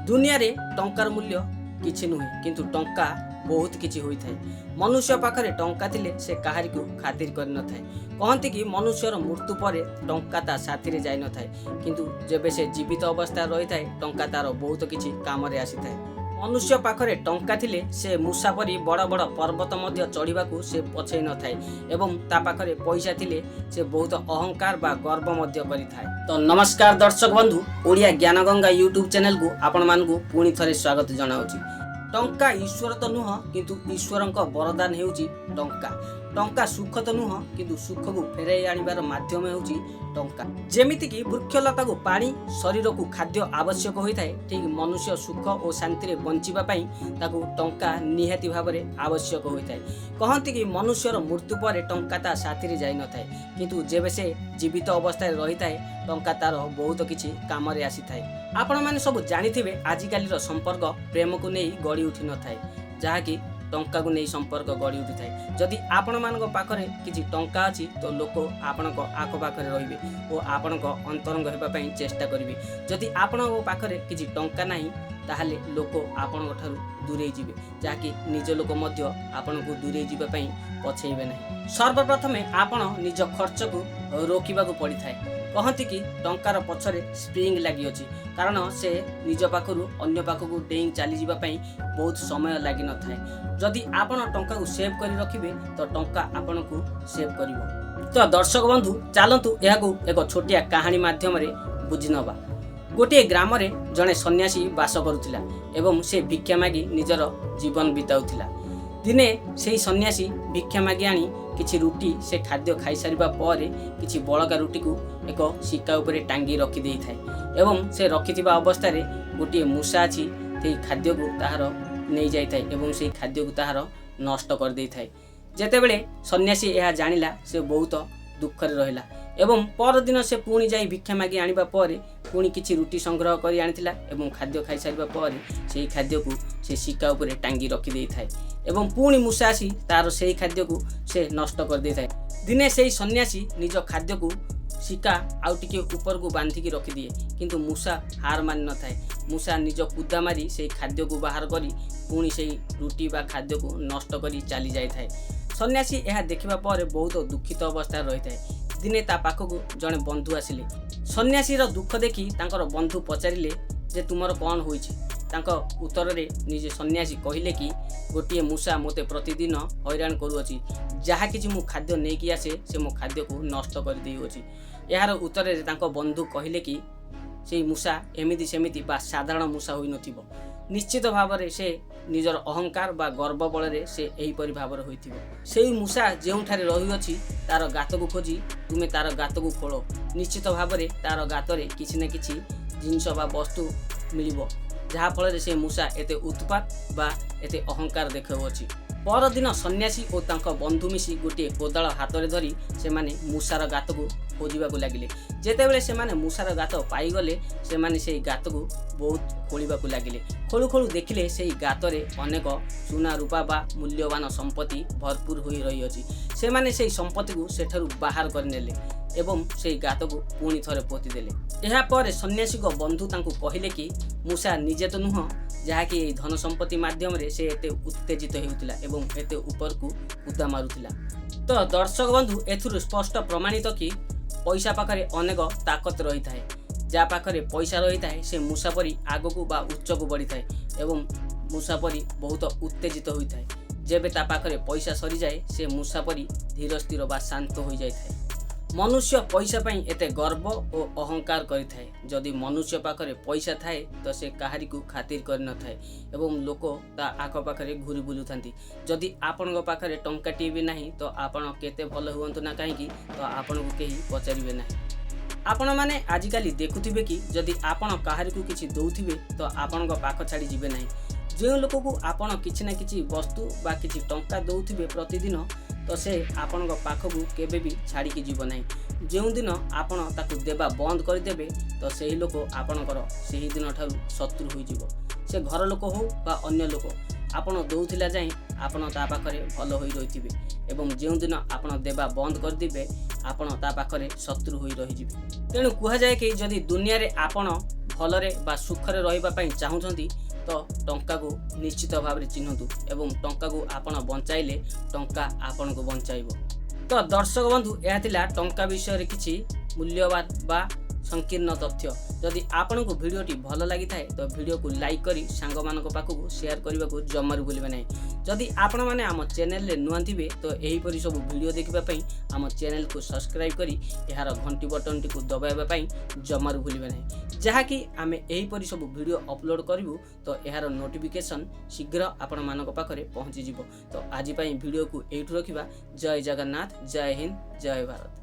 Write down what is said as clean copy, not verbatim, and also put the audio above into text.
दुनिया रे टंकार मूल्य किछि नुहे किंतु टंका बहुत किछि होई थाए। मनुष्य पाखरे टंका थिले से काहारी को खातिर कर न थाए। कहंती कि मनुष्यर मृत्यु परे टंका ता साथी रे जाय न थाए किंतु जेबे से जीवित अवस्था रही थाए टंका तार बहुत किछि काम रे आसी थाए। मनुष्य पाखरे टंका थिले से मूसा परी बड़ बड़ पर्वत मध्य चढ़िबाकू से पछै न थाए एवं ता पाखरे पैसा थिले से बहुत अहंकार बा गर्व मध्य करि थाए। तो नमस्कार दर्शक बंधु, ओडिया ज्ञान गंगा यूट्यूब चैनल को आपण मानकू पुणी थरे स्वागत जनाउची। टंका ईश्वर तो नुह किंतु ईश्वरंक वरदान हेउची टंका। टंका सुख तो नुह किंतु सुख को फेराई आनिबार माध्यम हेउची टंका। जेमिति कि वृक्षलता को पानी शरीर को खाद्य आवश्यक होई थाए, ठीक मनुष्य सुख और शांति रे बंचिबा पई ताकू टंका निहाती भाबरे आवश्यक होई थाए। कहंती कि मनुष्यर मृत्यु परे टंका ता साथी रे जाय न थाए किंतु जेबे से जीवित अवस्था रे रही थाए टंका तार बहुत किछि काम रे आसी थाए। आपण माने सब जानिथिबे आजिकालीर संपर्क प्रेम को नहीं गड़ी उठी न थाए, जहा कि टंका को नहीं संपर्क गड़ी उठी थाए। जदि आपण मानक पाखरे किछि टंका अछि तो लोक आपणक आख पाखरे रहिबे और आपणक अंतरंग हेबा पई चेष्टा करिवे। जदि आपणक पाखरे किछि टंका नाही ताहाले लोक आपणक ठारू दूरे जिवे, जहा कि निज लोक मध्य आपणक दूरे जिबा पई पछेइबे नाही। सर्वप्रथमे आपण निज खर्च को रोकिबा को पड़ी थाए। कहती कि टंकार पछरे स्प्रिंग लगी अछि कारण से निज पाखरु अन्य पाखकु डेइंग चली जिबा पई बहुत समय लागि न थाए। जदि आपण टंका को सेव करी रखिबे तो टंका आपण को सेव करिवो। तो दर्शक बंधु चलंतु एहाकु एक छोटिया कहानी माध्यम रे बुझि नबा। गोटे ग्राम रे जणे सन्यासी वास करुथिला एवं से भिक्षा मागी निजर जीवन बिताउथिला। दिने सेही सन्यासी भिक्षा मागी आनी किछि रुटी से खाद्य खाई सारिबा परे किछि बळका रुटी को एक सिक्का उपरे टांगी रखि देई थाए एवं से रखिथिबा अवस्था रे गोटे मूसा अछि ते खाद्य को ताहार नै जाई थाए एवं से खाद्य को ताहार नष्ट कर देई थाए। जेतेबेले सन्यासी एहा जानिला से बहुत दुख रे रहिला एवं पर दिन से पुणी जाई भिक्षा मागी आनिबा परे पुणी किछि रुटी संग्रह करी आनिथिला एवं खाद्य खाई सारिबा परे सेही खाद्य को से सिक्का उपरे टांगी रखि देई थाए एवं पुणी मूसा आसी तार सेही खाद्य को से नष्ट कर दे थाए। दिने सेही सन्यासी निज खाद्य को सिक्का आउ टिके ऊपर को बांधिकी रखि दिए किंतु मूसा हार मान न थाए। मूसा निज कुदा मारी सेही खाद्य को बाहर करी पुणी सेही रुटी बा खाद्य को नष्ट करी चली जाई थाए। सन्यासी यह देखिबा परे बहुत दुखित अवस्था रही थाए। दिने ता पाखकु जणे बंधु आसिले। सन्यासी रो दुख देखि तांकर बंधु पचारिले जे तुमर कोन होइछि। तांको उत्तर रे निजे सन्यासी कहिले कि गोटिए मूसा मोते प्रतिदिन हैरान करूअछि, जहा किछि मु खाद्य नै कि आसे से मो खाद्य को नष्ट कर देउछि। यार उत्तर रे तांको बंधु कहिले कि सेही मूसा एमिति सेमिति बा साधारण मूसा होई नथिबो। निश्चित भावरे से निजर अहंकार बा गर्व बल रे से एही परि भावरे होइथिबो। सेही मूसा जेउठारे रहिअछि तार गात को खोजी तुमे तार गात को खोलो, निश्चित भावरे तार गात रे किछि न किछि जिंस बा वस्तु मिलिबो, जहा फल से मूसा एते उत्पात बा एते अहंकार देखाउछि। पर दिन सन्यासी और तांको बंधु मिसी गोटे कोदाल हाथ में धरी से माने मूसार गात को खोजा लगिले। जेतेबेले से माने मूसार गात पाईगले से माने सेही गात को बहुत खोलिबा लगिले। खोलु खोलु देखिले सेही गात रे अनेक सुना रूपा बा मूल्यवान संपत्ति भरपूर होई रही अछि। से माने सेही संपत्ति को सेठारु बाहर कर नेले एवं सेही गात को पुणी थरे पोति देले। एहा पर सन्यासी को बंधु तांको कहिले कि मूसा निजे तो नुह जहा कि धन संपत्ति माध्यम रे से एते उत्तेजित हेउतिला एवं एते ऊपर को कूदा मारुतिला। तो दर्शक बंधु एथुरु स्पष्ट प्रमाणित कि पैसा पाखरे अनेक ताकत रही थाए। जा पाखरे पैसा रही थाए से मूसा परी आगकू बा उच्च को बढ़ी थाए एवं मूसा परी बहुत उत्तेजित होई थाए। जेबे ता पाखरे पैसा सरी जाए से मूसा परी धीर स्थिर बा शांत होई जाय थाए। मनुष्य पैसा पाई एते गर्व और अहंकार करि थाए। जदि मनुष्य पाखरे पैसा थाए तो से काहारी को खातिर कर न थाए एवं लोक ता आख पाखरे घुरी बुलु थांती। जदि आपन पाखरे टंकाटी भी नाही तो आपण केते भल हुअंतु ना काहेकि तो आपण को केही पचारिबे नाही। आपण माने आजिकाली देखुथिबे कि जदि आपण काहारी को किछि दउथिबे तो आपण को पाख छाड़ी जिबे नाही। जे लोक को आपण किछि ना किछि वस्तु बा किछि टंका दउथिबे प्रतिदिन तो से आपण पाखकू केबे भी छाड़ी की जीव नाही। जो दिन आपण ताकू देबा बंद कर देबे तो सही लोक आपणकर सही दिन ठारू शत्रु होई जीवो। से घर लोक हो बा अन्य लोक आपण दउथिला जाई आपण ता पाखरे भल होई रहिथिबे एवं जो दिन आपण देबा बंद कर दिबे आपण ता पाखरे शत्रु होई रहि जिवे। तेणु कुहा जाय कि जदि दुनिया रे आपण भलरे बा सुखरे रहिबा पई चाहुछंती तो टंका को निश्चित भाव में चिन्हतु एवं टंका को आपण बंचाइले टंका आपण को बंचाइबो। तो दर्शक बंधु यह थिला टंका विषय किछि मूल्यवान बा संकीर्ण तथ्य। जदि आपन को वीडियोटी भल लगी थाए तो वीडियो को लाइक करी सांग मानक पाखु शेयर करने को जमारू भूलिबे नहीं। जदि आपण माने आम चैनल रे नुआ थिबे तो एही परि सब वीडियो देखिबा पई आम चैनल को सब्सक्राइब करी यार घंटी बटन टी को दबाइबा पई जमारू भूलिबे नहीं। जहा कि आमे एही परि सब वीडियो अपलोड करिवु तो यार नोटिफिकेशन शीघ्र आपण मानक पाखरे पहुंची जिवो। तो आज पई वीडियो को एठु रखिबा। जय जगन्नाथ, जय हिंद, जय भारत।